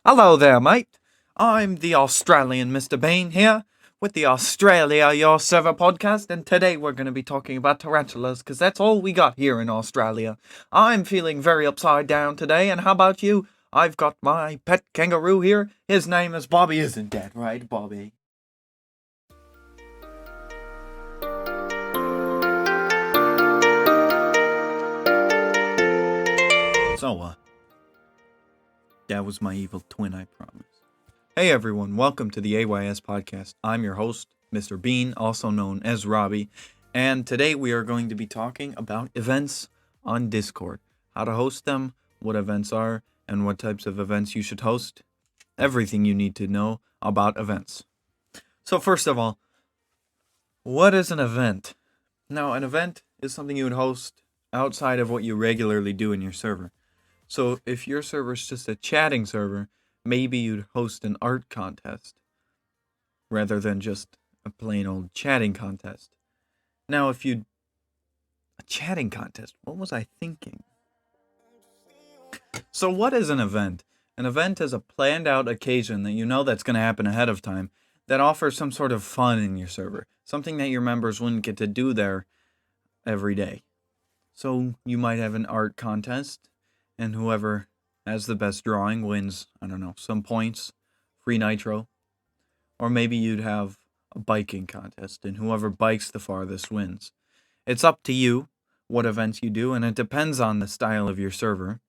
Hello there, mate. I'm the Australian Mr. Bean here with the Australia Your Server podcast, and today we're going to be talking about tarantulas because that's all we got here in Australia. I'm feeling very upside down today, and how about you? I've got my pet kangaroo here. His name is Bobby. Isn't that right, Bobby? So, that was my evil twin, I promise. Hey everyone, welcome to the AYS podcast. I'm your host, Mr. Bean, also known as Robbie, and today we are going to be talking about events on Discord. How to host them, what events are, and what types of events you should host. Everything you need to know about events. So first of all, what is an event? Now, an event is something you would host outside of what you regularly do in your server. So if your server is just a chatting server, maybe you'd host an art contest rather than just a plain old chatting contest. Now, if you a chatting contest, what was I thinking? So what is an event? An event is a planned out occasion that you know that's going to happen ahead of time that offers some sort of fun in your server, something that your members wouldn't get to do there every day. So you might have an art contest, and whoever has the best drawing wins, I don't know, some points, free nitro. Or maybe you'd have a biking contest, and whoever bikes the farthest wins. It's up to you what events you do, and it depends on the style of your server.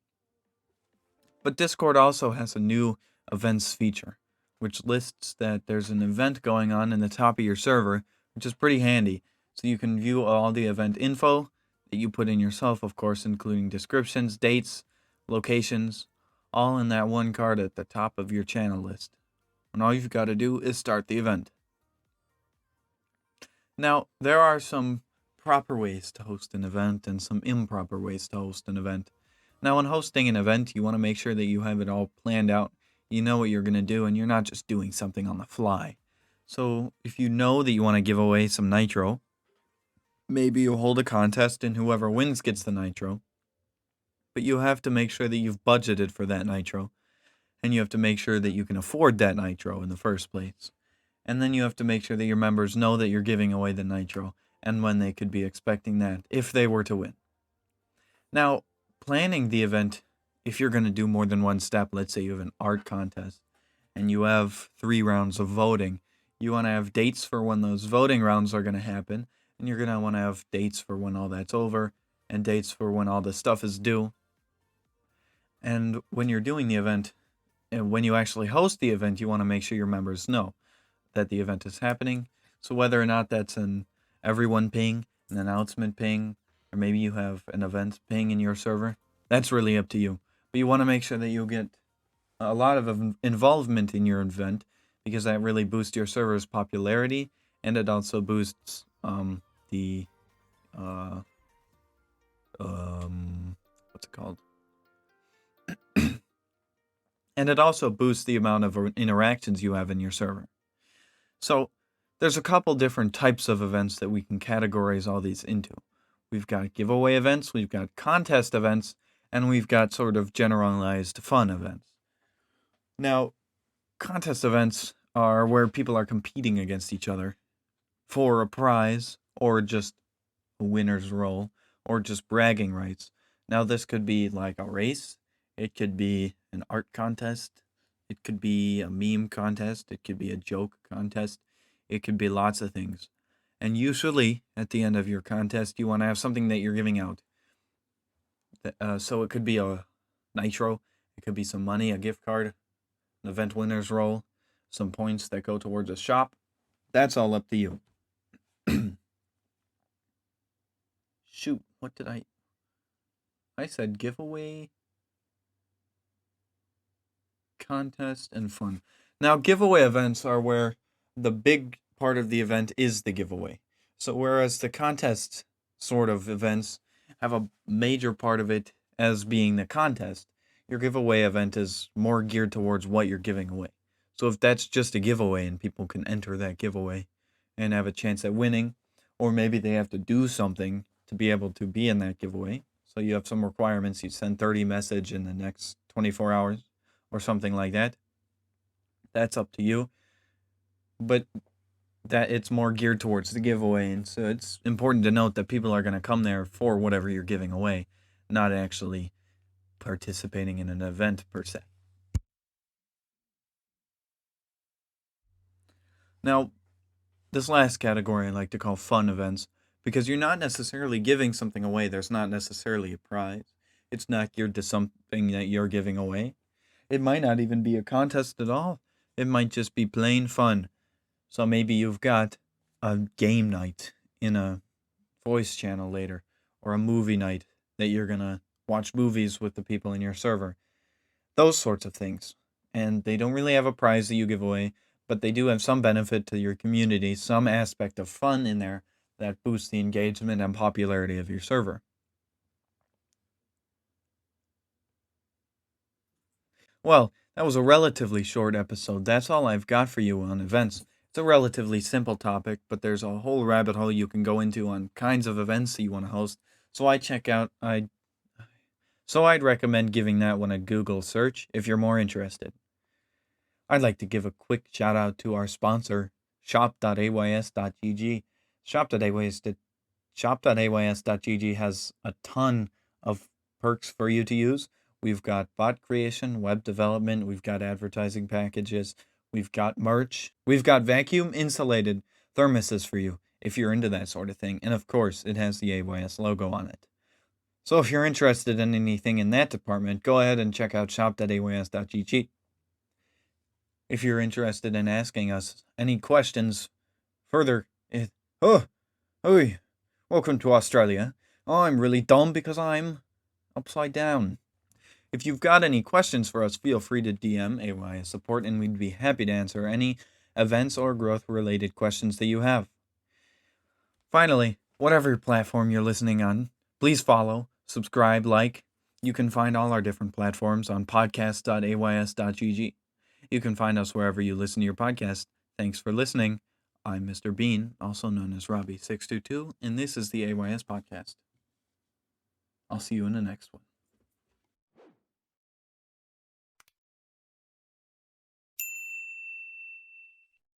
But Discord also has a new events feature, which lists that there's an event going on in the top of your server, which is pretty handy. So you can view all the event info that you put in yourself, of course, including descriptions, dates, locations, all in that one card at the top of your channel list. And all you've got to do is start the event. Now, there are some proper ways to host an event and some improper ways to host an event. Now, when hosting an event, you want to make sure that you have it all planned out. You know what you're going to do, and you're not just doing something on the fly. So, if you know that you want to give away some nitro, maybe you hold a contest and whoever wins gets the nitro. But you have to make sure that you've budgeted for that nitro, and you have to make sure that you can afford that nitro in the first place. And then you have to make sure that your members know that you're giving away the nitro and when they could be expecting that if they were to win. Now, planning the event, if you're going to do more than one step, let's say you have an art contest and you have 3 rounds of voting, you want to have dates for when those voting rounds are going to happen, and you're going to want to have dates for when all that's over and dates for when all the stuff is due. And when you're doing the event, and when you actually host the event, you want to make sure your members know that the event is happening. So whether or not that's an everyone ping, an announcement ping, or maybe you have an event ping in your server, that's really up to you. But you want to make sure that you get a lot of involvement in your event, because that really boosts your server's popularity, and it also boosts the what's it called? And it also boosts the amount of interactions you have in your server. So there's a couple different types of events that we can categorize all these into. We've got giveaway events, we've got contest events, and we've got sort of generalized fun events. Now, contest events are where people are competing against each other for a prize, or just a winner's roll, or just bragging rights. Now, this could be like a race, it could be an art contest, it could be a meme contest, it could be a joke contest, it could be lots of things. And usually, at the end of your contest, you want to have something that you're giving out. So it could be a nitro, it could be some money, a gift card, an event winner's roll, some points that go towards a shop. That's all up to you. Shoot, what did I said giveaway, contest, and fun. Now, giveaway events are where the big part of the event is the giveaway. So whereas the contest sort of events have a major part of it as being the contest, your giveaway event is more geared towards what you're giving away. So if that's just a giveaway and people can enter that giveaway and have a chance at winning, or maybe they have to do something to be able to be in that giveaway. So you have some requirements, you send 30 message in the next 24 hours or something like that. That's up to you. But that it's more geared towards the giveaway, and so it's important to note that people are going to come there for whatever you're giving away, not actually participating in an event per se. Now, this last category I like to call fun events because you're not necessarily giving something away. There's not necessarily a prize. It's not geared to something that you're giving away. It might not even be a contest at all. It might just be plain fun. So maybe you've got a game night in a voice channel later, or a movie night that you're going to watch movies with the people in your server. Those sorts of things. And they don't really have a prize that you give away, but they do have some benefit to your community, some aspect of fun in there that boosts the engagement and popularity of your server. Well, that was a relatively short episode. That's all I've got for you on events. It's a relatively simple topic, but there's a whole rabbit hole you can go into on kinds of events that you want to host. So I'd recommend giving that one a Google search if you're more interested. I'd like to give a quick shout out to our sponsor, shop.ays.gg. Shop.ays.gg has a ton of perks for you to use. We've got bot creation, web development, we've got advertising packages, we've got merch, we've got vacuum insulated thermoses for you if you're into that sort of thing. And of course, it has the AYS logo on it. So if you're interested in anything in that department, go ahead and check out shop.ays.gg. If you're interested in asking us any questions further, welcome to Australia. I'm really dumb because I'm upside down. If you've got any questions for us, feel free to DM AYS support, and we'd be happy to answer any events or growth-related questions that you have. Finally, whatever platform you're listening on, please follow, subscribe, like. You can find all our different platforms on podcast.ays.gg. You can find us wherever you listen to your podcast. Thanks for listening. I'm Mr. Bean, also known as Robbie622, and this is the AYS Podcast. I'll see you in the next one.